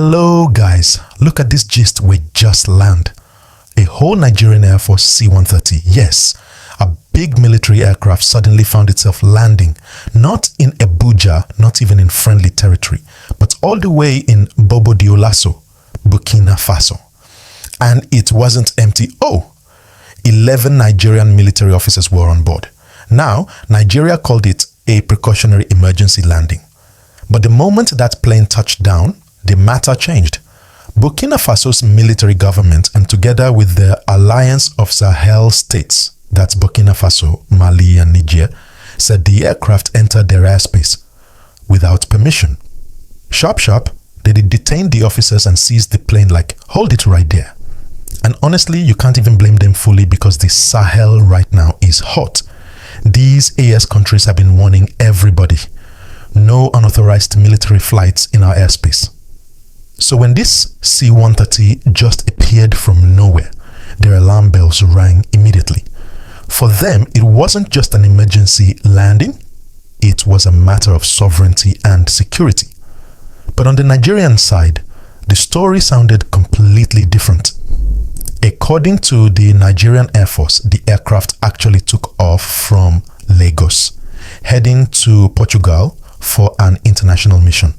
Hello guys, look at this gist we just landed. A whole Nigerian Air Force C-130, yes, a big military aircraft suddenly found itself landing, not in Abuja, not even in friendly territory, but all the way in Bobo-Dioulasso, Burkina Faso. And it wasn't empty. 11 Nigerian military officers were on board. Now, Nigeria called it a precautionary emergency landing. But the moment that plane touched down, the matter changed. Burkina Faso's military government, and together with the alliance of Sahel states, that's Burkina Faso, Mali and Niger, said the aircraft entered their airspace without permission. Sharp, they detained the officers and seized the plane like, hold it right there. And honestly, you can't even blame them fully because the Sahel right now is hot. These AS countries have been warning everybody, no unauthorized military flights in our airspace. So when this C-130 just appeared from nowhere, their alarm bells rang immediately. For them, it wasn't just an emergency landing, it was a matter of sovereignty and security. But on the Nigerian side, the story sounded completely different. According to the Nigerian Air Force, the aircraft actually took off from Lagos, heading to Portugal for an international mission.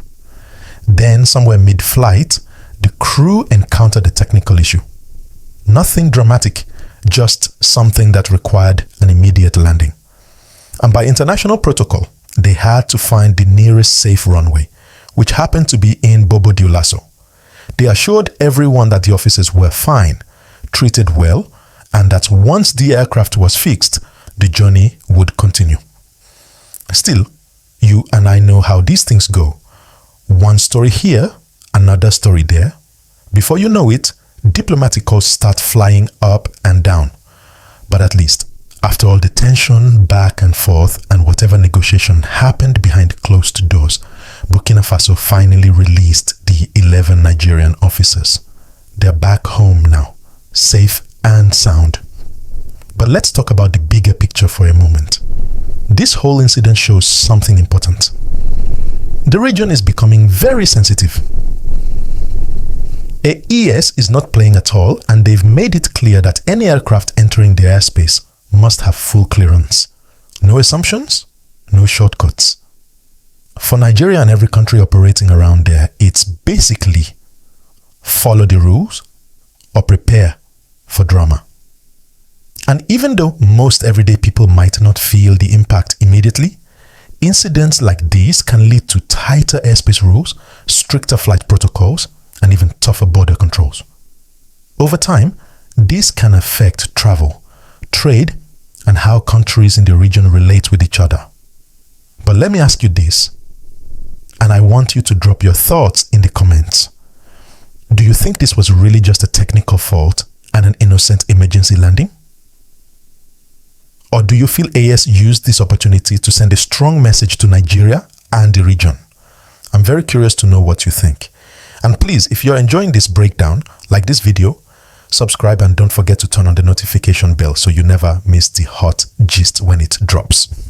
Then, somewhere mid-flight, the crew encountered a technical issue. Nothing dramatic, just something that required an immediate landing. And by international protocol, they had to find the nearest safe runway, which happened to be in Bobo-Dioulasso. They assured everyone that the officers were fine, treated well, and that once the aircraft was fixed, the journey would continue. Still, you and I know how these things go. One story here, another story there. Before you know it, diplomatic calls start flying up and down. But at least, after all the tension back and forth and whatever negotiation happened behind closed doors, Burkina Faso finally released the 11 Nigerian officers. They're back home now, safe and sound. But let's talk about the bigger picture for a moment. This whole incident shows something important. The region is becoming very sensitive. AES is not playing at all, and they've made it clear that any aircraft entering their airspace must have full clearance. No assumptions, no shortcuts. For Nigeria and every country operating around there, it's basically follow the rules or prepare for drama. And even though most everyday people might not feel the impact immediately, incidents like these can lead to tighter airspace rules, stricter flight protocols, and even tougher border controls. Over time, this can affect travel, trade, and how countries in the region relate with each other. But let me ask you this, and I want you to drop your thoughts in the comments. Do you think this was really just a technical fault and an innocent emergency landing? Or do you feel AS used this opportunity to send a strong message to Nigeria and the region? I'm very curious to know what you think. And please, if you're enjoying this breakdown, like this video, subscribe and don't forget to turn on the notification bell so you never miss the hot gist when it drops.